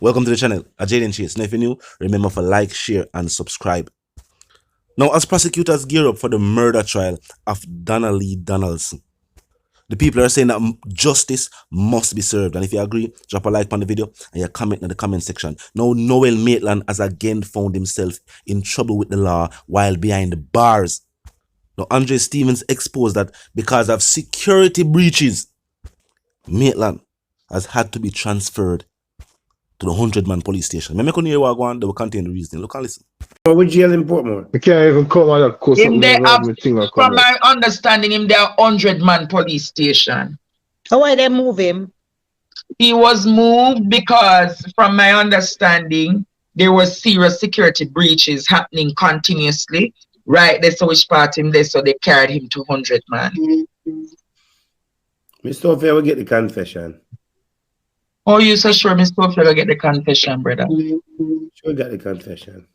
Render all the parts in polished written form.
Welcome to the channel, Exp0se. Now if you're new, remember to like, share and subscribe. Now as prosecutors gear up for the murder trial of Donna Donaldson, the people are saying that justice must be served. And if you agree, drop a like on the video and you comment in the comment section. Now Noel Maitland has again found himself in trouble with the law while behind the bars. Now Andre Stevens exposed that because of security breaches, Maitland has had to be transferred to the 100-man police station. I couldn't hear what going on, they will contain the reasoning. Look and listen. What jail in Portmore? I can't even come out of course. From my understanding, him there 100-man police station. How why they move him? He was moved because, from my understanding, there were serious security breaches happening continuously. Right there, so which part him there, so they carried him to 100-man. Mr. Sophia will get the confession. Oh, you so sure Mr. Sophia will get the confession, brother? She will get the confession.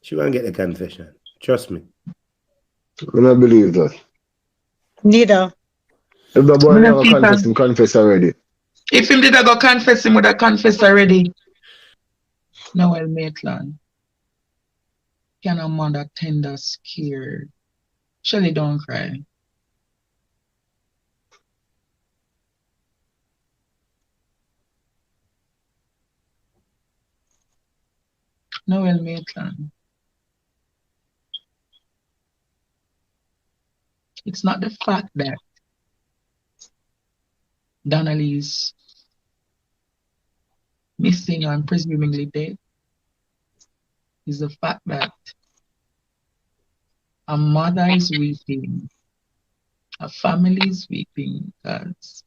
She won't get the confession. Trust me. I don't believe that. Neither. If the boy never confess, him confess already. If him did I go confess, him would have confessed already. Noel Maitland. Can a mother tender scared? Surely don't cry. Noel Maitland. It's not the fact that Donna is missing and presumably dead. It's the fact that a mother is weeping, a family is weeping because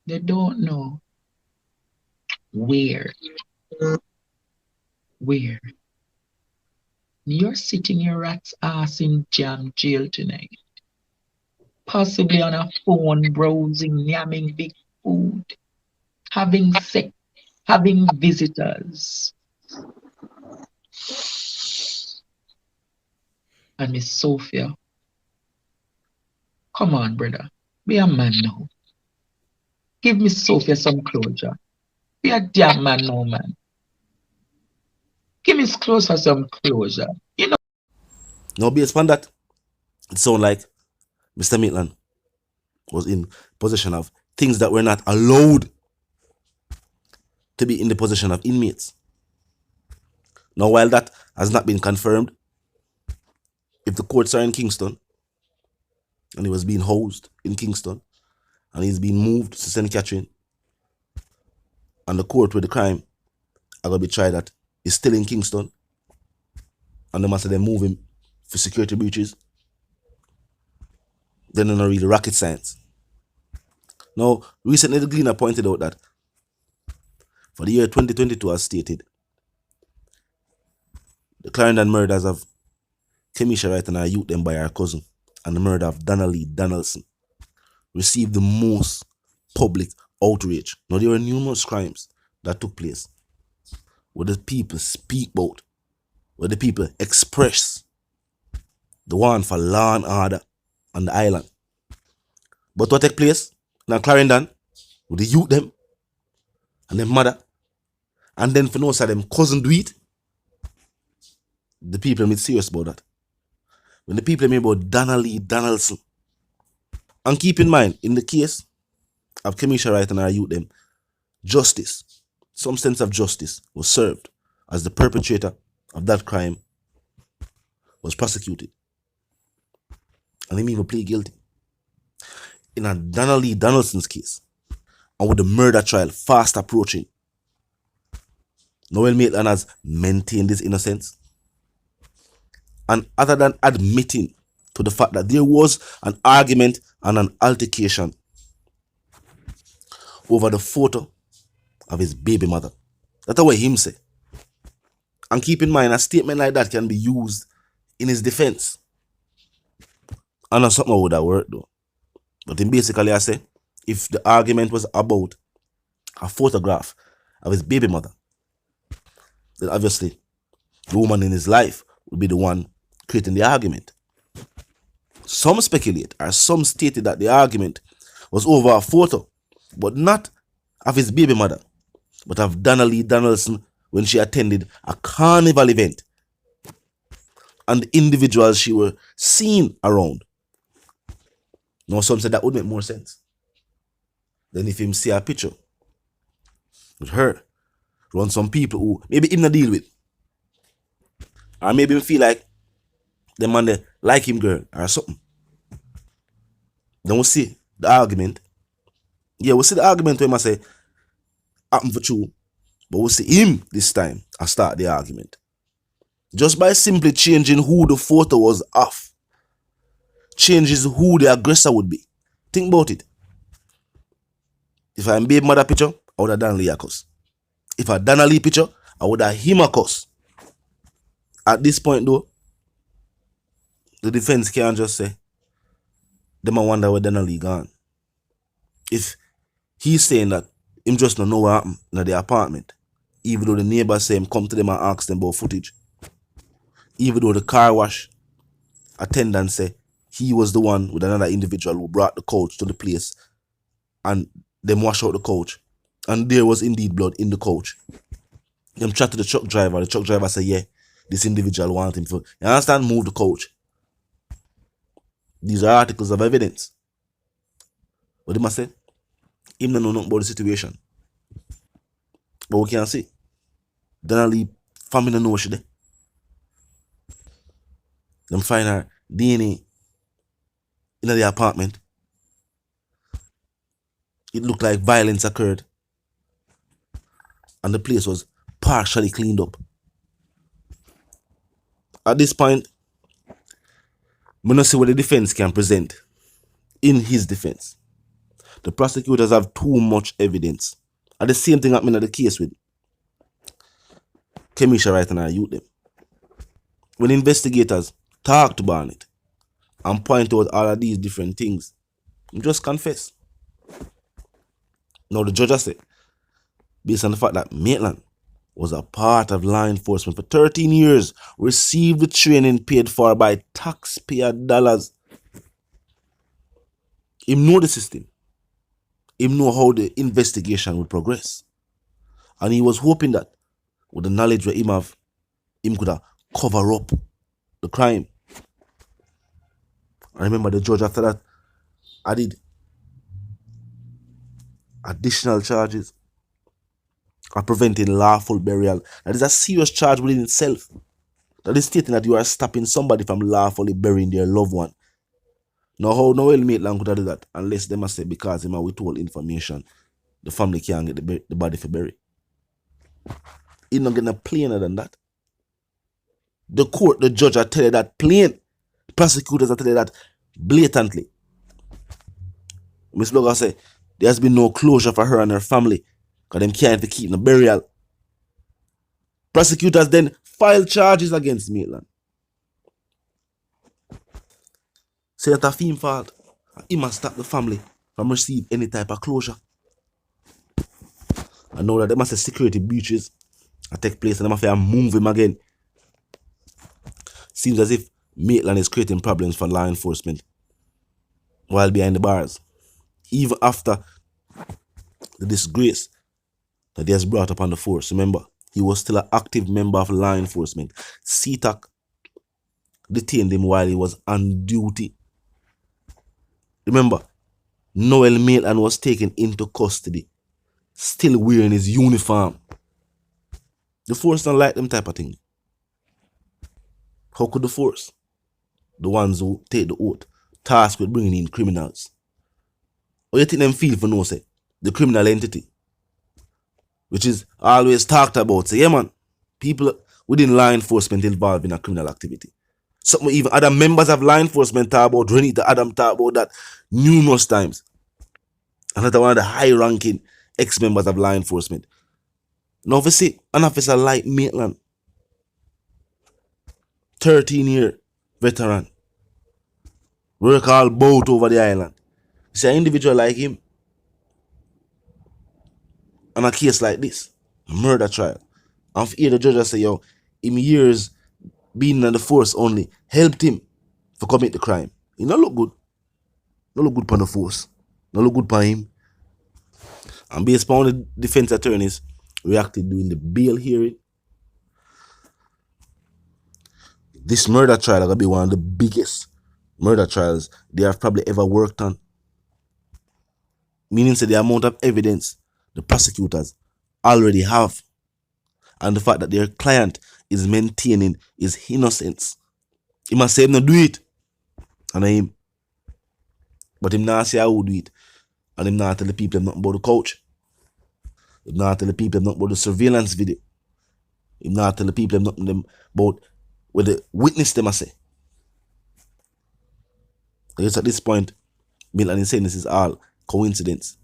they don't know where. You're sitting your rat's ass in jam jail tonight. Possibly on a phone, browsing, yamming big food, having sex, having visitors. And Miss Sophia, come on, brother. Be a man now. Give Miss Sophia some closure. Be a damn man now, man. Give Miss Close for some closure. You know. Now based on that, it sounds like Mr. Maitland was in possession of things that were not allowed to be in the possession of inmates. Now while that has not been confirmed, if the courts are in Kingston and he was being housed in Kingston and he's being moved to St. Catherine and the court where the crime are going to be tried at is still in Kingston and they must have move him for security breaches, then they're not really rocket science. Now, recently the Gleaner pointed out that for the year 2022 as stated, the Clarendon murders of Kemisha Wright and her youth them by her cousin and the murder of Donna Donaldson received the most public outrage. Now there were numerous crimes that took place where the people speak about, where the people express the want for law and order on the island. But what took place in Clarendon with the youth them and their mother, and then for no side them cousin do it, the people made serious about that. When the people made about Donna Donaldson, and keep in mind, in the case of Kemisha Wright and her youth them, justice, some sense of justice was served as the perpetrator of that crime was prosecuted. And he even plead guilty. In a Donna Donaldson's case, and with the murder trial fast approaching, Noel Maitland has maintained his innocence. And other than admitting to the fact that there was an argument and an altercation over the photo of his baby mother. That's what him say. And keep in mind, a statement like that can be used in his defense. And not something would have worked though. But in basically I say, if the argument was about a photograph of his baby mother, then obviously the woman in his life would be the one creating the argument. Some speculate, or some stated that the argument was over a photo, but not of his baby mother, but of Donna Lee Donaldson when she attended a carnival event and the individuals she were seen around. Now some said that would make more sense than if him see a picture with her around some people who maybe him not deal with. Or maybe him feel like the man they like him girl or something. Then we'll see the argument. Yeah, we'll see the argument where I say happen for true. But we'll see him this time I start the argument. Just by simply changing who the photo was of, changes who the aggressor would be. Think about it. If I'm baby mother picture, I would have done Lee a cuss. If I done a Lee picture, I would have him a cuss. At this point though, the defense can't just say, them I wonder where Donna Lee gone. If he's saying that him just don't know what happened in the apartment, even though the neighbors say him come to them and ask them about footage, even though the car wash attendant say he was the one with another individual who brought the couch to the place and them wash out the couch and there was indeed blood in the couch. Them chat to the truck driver say, yeah, this individual want him for, you understand, move the couch. These are articles of evidence. What they must say? Him don't know nothing about the situation. But we can see. Donna Lee family don't know what she did. Them find her DNA in the apartment. It looked like violence occurred. And the place was partially cleaned up. At this point, we don't see what the defense can present in his defense. The prosecutors have too much evidence. And the same thing happening in the case with Exp0se right and our youth them. When investigators talk to Barnett and point out all of these different things, just confess. Now the judge has said, based on the fact that Maitland was a part of law enforcement for 13 years, received the training paid for by taxpayer dollars. Him know the system. Him know how the investigation would progress. And he was hoping that with the knowledge that him have, him could have cover up the crime. I remember the judge after that added additional charges of preventing lawful burial. That is a serious charge within itself. That is stating that you are stopping somebody from lawfully burying their loved one. Now how Noel Maitland could have do that unless they must say because him withhold information, the family can't get the body for bury. He's not getting plainer than that. The court, the judge are telling you that plain. Prosecutors are telling you that blatantly. Miss Logan say there has been no closure for her and her family because them can't keep the burial. Prosecutors then file charges against Maitland. Say that a film fault. He must stop the family from receive any type of closure. I know that there must have security breaches that take place and they must have to move him again. Seems as if Maitland is creating problems for law enforcement while behind the bars. Even after the disgrace that he has brought upon the force. Remember, he was still an active member of law enforcement. CTAC detained him while he was on duty. Remember, Noel Maitland was taken into custody, still wearing his uniform. The force don't like them type of thing. How could the force, the ones who take the oath, tasked with bringing in criminals? Or you think them feel for no say? The criminal entity, which is always talked about. Say, yeah man, people within law enforcement involved in a criminal activity. Something even other members of law enforcement talk about, Renita Adam talk about that numerous times. Another one of the high-ranking ex-members of law enforcement. Now if you see an officer like Maitland, 13-year veteran, work all boat over the island. You see an individual like him, on a case like this, a murder trial, and if hear the judge say, yo, him years being in the force only helped him to commit the crime. It not look good. Not look good for the force. Not look good for him. And based upon the defense attorneys reacted during the bail hearing. This murder trial is going to be one of the biggest murder trials they have probably ever worked on. Meaning, the amount of evidence the prosecutors already have, and the fact that their client is maintaining his innocence. He must say him not do it, and him, but him not say how do it, and him not tell the people nothing about the couch. Him not tell the people nothing about the surveillance video. Him not tell the people nothing about what the witness them say. I guess at this point, Maitland is saying this is all coincidence.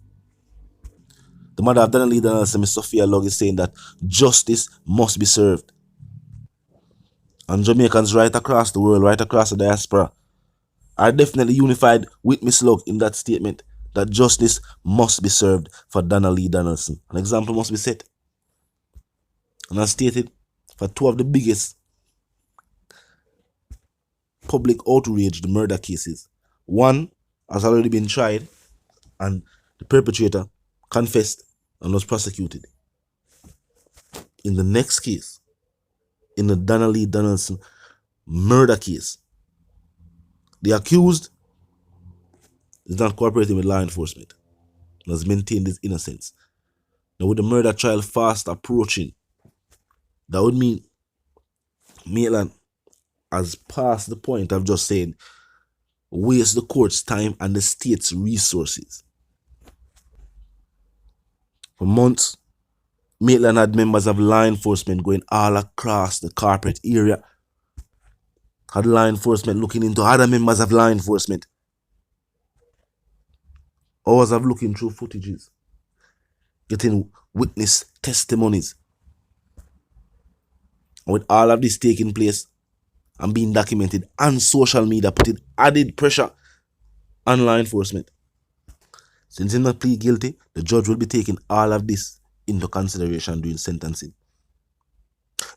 The mother of Donna Lee, Miss Sophia Log, is saying that justice must be served. And Jamaicans right across the world, right across the diaspora, are definitely unified with Miss Log in that statement that justice must be served for Donna Lee Donaldson. An example must be set. And as stated, for two of the biggest public outrage, the murder cases. One has already been tried and the perpetrator confessed and was prosecuted. In the next case, in the Donna Lee Donaldson murder case, the accused is not cooperating with law enforcement and has maintained his innocence. Now, with the murder trial fast approaching, that would mean Maitland has passed the point of just saying waste the court's time and the state's resources. For months, Maitland had members of law enforcement going all across the corporate area. Had law enforcement looking into other members of law enforcement. Hours of looking through footages. Getting witness testimonies. And with all of this taking place and being documented on social media, putting added pressure on law enforcement. Since he not plead guilty, the judge will be taking all of this into consideration during sentencing.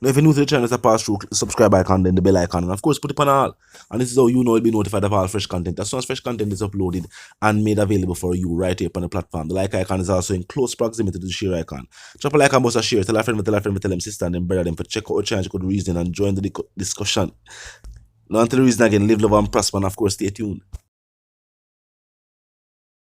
Now, if you're new to the channel, pass through, click the subscribe icon, then the bell icon, and of course, put it on all. And this is how you know you'll be notified of all fresh content. As soon as fresh content is uploaded and made available for you right here on the platform. The like icon is also in close proximity to the share icon. Drop a like and bust a share. Tell a friend, tell them sister, and then brother them for check out change good reason and join the discussion. Now, until the reason again, live, love, and prosper, and of course, stay tuned.